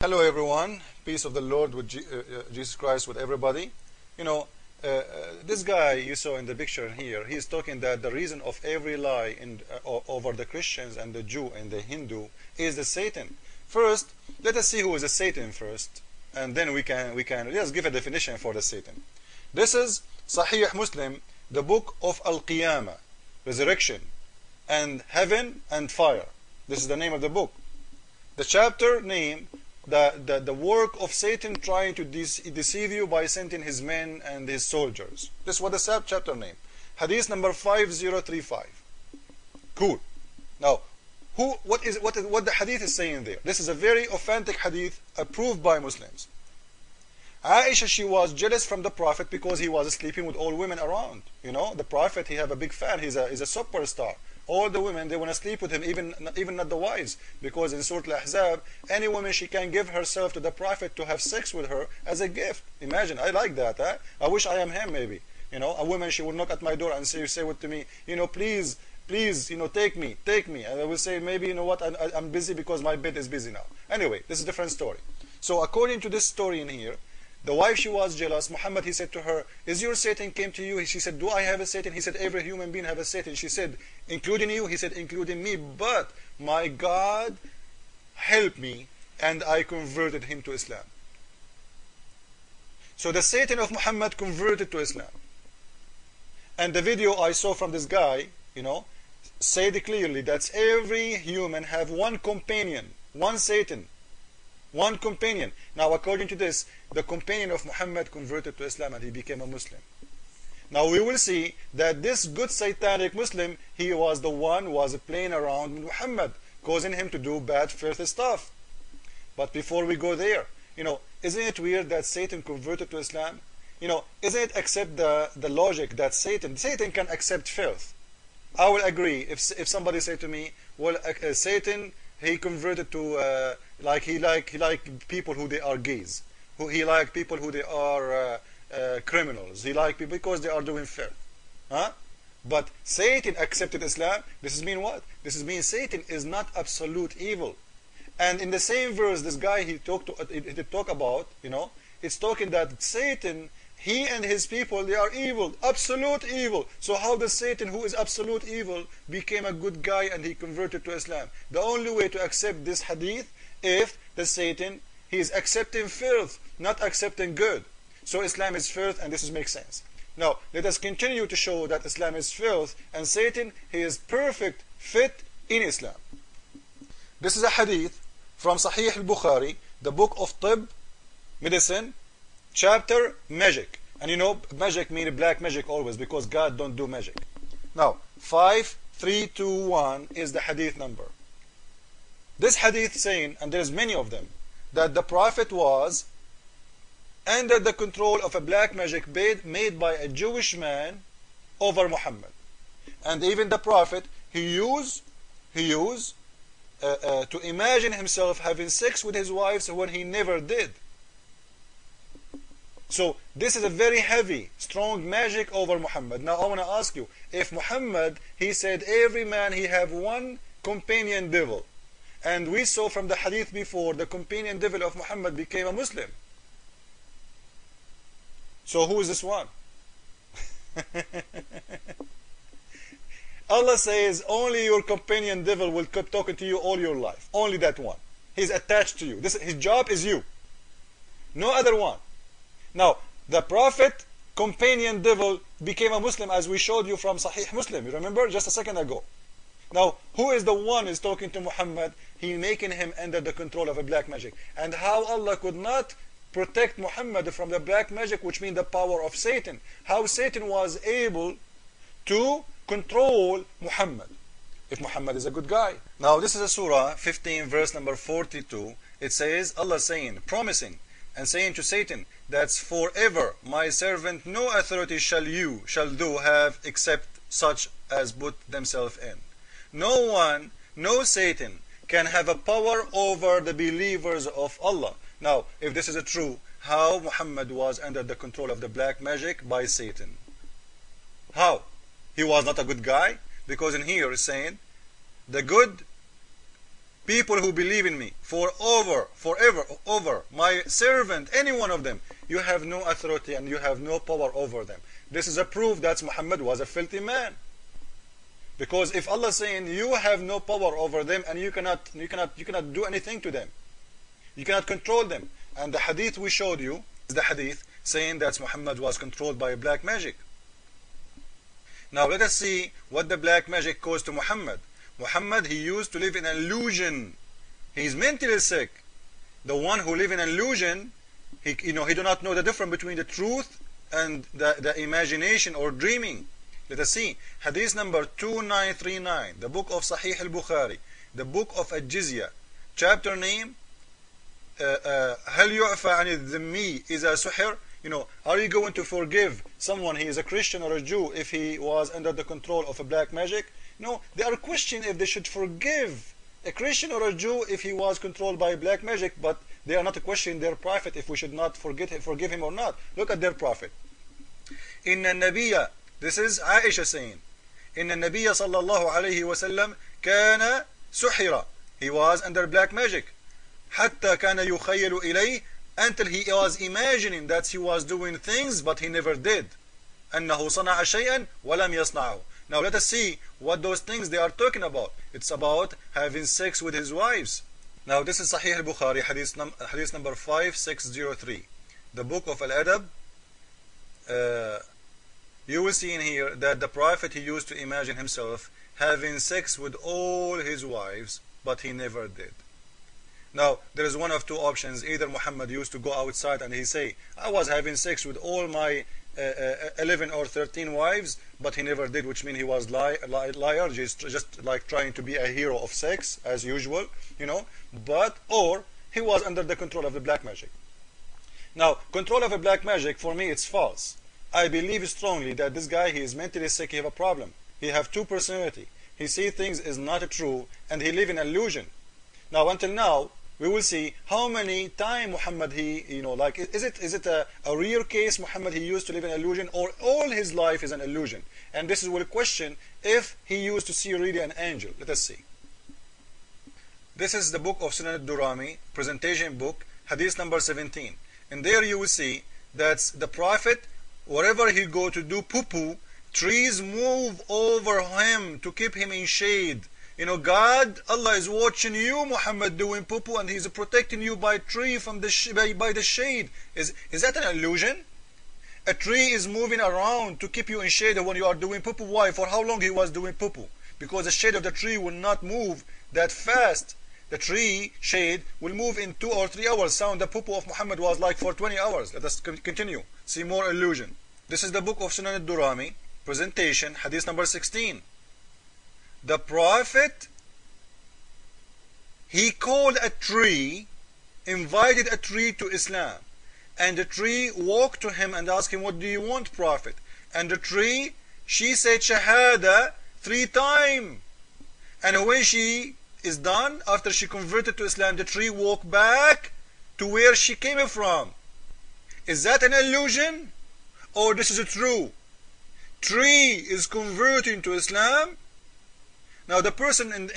Hello everyone, peace of the Lord with Jesus Christ with everybody. You know, this guy you saw in the picture here, he's talking that the reason of every lie over the Christians and the Jew and the Hindu is the Satan. First, let us see who is the Satan first, and then we can just give a definition for the Satan. This is Sahih Muslim, the book of Al-Qiyamah, resurrection, and heaven and fire. This is the name of the book. The chapter name, the work of Satan trying to deceive you by sending his men and his soldiers. This is what the chapter name. Hadith number 5035. Cool. Now, what the hadith is saying there? This is a very authentic hadith approved by Muslims. Aisha, she was jealous from the Prophet because he was sleeping with all women around. You know, the Prophet, he have a big fan. He's a superstar. All the women, they want to sleep with him, even not the wives, because in Surah Al-Ahzab, any woman, she can give herself to the Prophet to have sex with her as a gift. Imagine, I like that. Huh? I wish I am him, maybe. You know, a woman, she will knock at my door and say to me, you know, please, you know, take me. And I will say, maybe, you know what, I'm busy because my bed is busy now. Anyway, this is a different story. So according to this story in here, the wife, she was jealous. Muhammad, he said to her, is your Satan came to you? She said, do I have a Satan? He said, every human being have a Satan. She said, including you? He said, including me. But my God helped me and I converted him to Islam. So the Satan of Muhammad converted to Islam. And the video I saw from this guy, you know, said clearly that every human have one companion, one Satan. One companion. Now, according to this, the companion of Muhammad converted to Islam and he became a Muslim. Now, we will see that this good satanic Muslim, he was the one who was playing around with Muhammad, causing him to do bad, filthy stuff. But before we go there, you know, isn't it weird that Satan converted to Islam? You know, isn't it accept the logic that Satan can accept filth? I will agree. If somebody say to me, well, Satan, he converted to he like people who they are gays, he like people who they are criminals. He like people because they are doing filth, huh? But Satan accepted Islam. This is mean what? This is mean Satan is not absolute evil. And in the same verse, this guy he talk about, you know, it's talking that Satan, he and his people, they are evil, absolute evil. So how does Satan, who is absolute evil, became a good guy and he converted to Islam? The only way to accept this hadith, if the Satan, he is accepting filth, not accepting good. So Islam is filth, and this makes sense. Now, let us continue to show that Islam is filth, and Satan, he is perfect fit in Islam. This is a hadith from Sahih al-Bukhari, the book of Tibb, medicine, chapter magic. And you know, magic means black magic always, because God don't do magic. Now, 5321 is the hadith number. This hadith saying, and there's many of them, that the Prophet was under the control of a black magic made by a Jewish man over Muhammad. And even the Prophet, he used to imagine himself having sex with his wives when he never did. So this is a very heavy, strong magic over Muhammad. Now I want to ask you, if Muhammad, he said every man he have one companion devil, and we saw from the hadith before, the companion devil of Muhammad became a Muslim. So who is this one? Allah says only your companion devil will keep talking to you all your life. Only that one. He's attached to you. His job is you. No other one. Now, the Prophet, companion devil, became a Muslim, as we showed you from Sahih Muslim. You remember just a second ago. Now, who is the one who is talking to Muhammad? He making him under the control of a black magic. And how Allah could not protect Muhammad from the black magic, which means the power of Satan. How Satan was able to control Muhammad, if Muhammad is a good guy. Now, this is a surah 15, verse number 42. It says, Allah saying, promising, and saying to Satan, that's forever my servant no authority shall do have except such as put themselves in. No one, no Satan can have a power over the believers of Allah. Now, if this is true, how Muhammad was under the control of the black magic by Satan? How? He was not a good guy? Because in here it's saying, the good people who believe in me forever, over my servant, any one of them, you have no authority and you have no power over them. This is a proof that Muhammad was a filthy man. Because if Allah is saying you have no power over them and you cannot do anything to them, you cannot control them, and the hadith we showed you is the hadith saying that Muhammad was controlled by black magic. Now let us see what the black magic caused to Muhammad. Muhammad, he used to live in an illusion. He is mentally sick. The one who live in an illusion, he do not know the difference between the truth and the imagination or dreaming. Let us see. Hadith number 2939, the book of Sahih al-Bukhari, the book of Al-Jizya, chapter name, هل يعفى عن الذمي إذا سحر? Are you going to forgive someone, he is a Christian or a Jew, if he was under the control of a black magic? No, they are questioning if they should forgive a Christian or a Jew if he was controlled by black magic, but they are not questioning their prophet if we should not forgive him or not. Look at their prophet. Inna Nabiya, this is Aisha saying, Inna Nabiya sallallahu alayhi wa sallam kana suhira. He was under black magic. Hatta kana yukhayalu ilayh, until he was imagining that he was doing things but he never did. أنه صنع شيئا ولم يصنعه. Now let us see what those things they are talking about. It's about having sex with his wives. Now this is Sahih al-Bukhari, hadith number 5603. The book of Al-Adab. You will see in here that the Prophet, he used to imagine himself having sex with all his wives, but he never did. Now there is one of two options. Either Muhammad used to go outside and he say, I was having sex with all my 11 or 13 wives, but he never did, which means he was liar, just like trying to be a hero of sex as usual, or he was under the control of the black magic. Now control of a black magic, for me it's false. I believe strongly that this guy, he is mentally sick, he have a problem. He have two personality. He see things is not true and he live in illusion. Now until now we will see how many times Muhammad, is it a real case Muhammad, he used to live in illusion, or all his life is an illusion? And this is will question if he used to see really an angel. Let us see. This is the book of Sunan al-Durami, presentation book, hadith number 17. And there you will see that the Prophet, wherever he go to do poo-poo, trees move over him to keep him in shade. God, Allah is watching you, Muhammad, doing poo-poo, and He's protecting you by tree from by the shade. Is that an illusion? A tree is moving around to keep you in shade when you are doing poo-poo. Why? For how long he was doing poo-poo? Because the shade of the tree will not move that fast. The tree shade will move in 2 or 3 hours. Sound the poo-poo of Muhammad was like for 20 hours. Let us continue. See more illusion. This is the book of Sunan al-Durami, presentation, hadith number 16. The Prophet, he called a tree, invited a tree to Islam, and the tree walked to him and asked him, what do you want, Prophet? And the tree, she said Shahada 3 times, and when she is done, after she converted to Islam, the tree walked back to where she came from. Is that an illusion, or this is true? Tree is converting to Islam. Now the person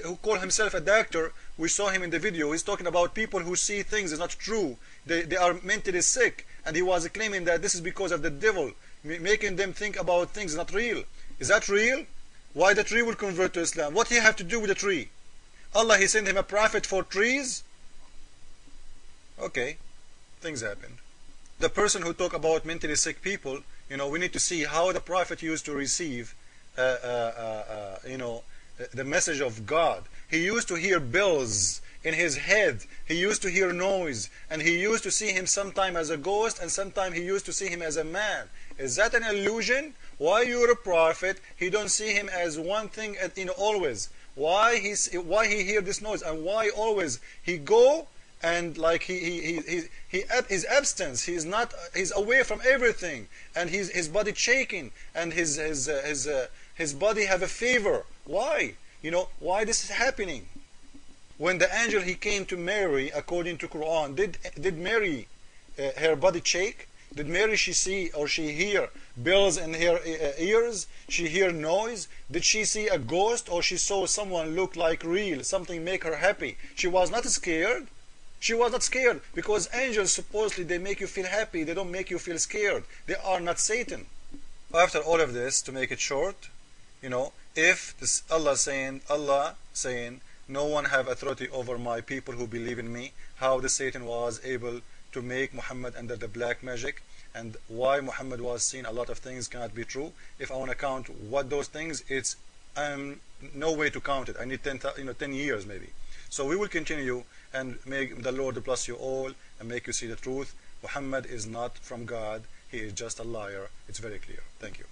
who called himself a doctor, we saw him in the video, he's talking about people who see things is not true. They are mentally sick, and he was claiming that this is because of the devil, making them think about things not real. Is that real? Why the tree will convert to Islam? What he have to do with the tree? Allah, he sent him a prophet for trees? Okay, things happened. The person who talk about mentally sick people, we need to see how the prophet used to receive the message of God. He used to hear bells in his head. He used to hear noise, and he used to see him sometime as a ghost, and sometime he used to see him as a man. Is that an illusion? Why you're a prophet, he don't see him as one thing always? Why he hear this noise, and why always he go and like his absence, he's away from everything, and his body shaking, and his body have a fever. Why? Why this is happening? When the angel he came to Mary, according to Quran, did Mary her body shake? Did Mary she see or she hear bells in her ears? She hear noise? Did she see a ghost or she saw someone look like real, something make her happy? She was not scared. She was not scared because angels supposedly they make you feel happy. They don't make you feel scared. They are not Satan. After all of this, to make it short, if this Allah saying, no one have authority over my people who believe in me, how the Satan was able to make Muhammad under the black magic, and why Muhammad was seen, a lot of things cannot be true. If I want to count what those things, it's no way to count it. I need 10 years maybe. So we will continue, and make the Lord bless you all and make you see the truth. Muhammad is not from God. He is just a liar. It's very clear. Thank you.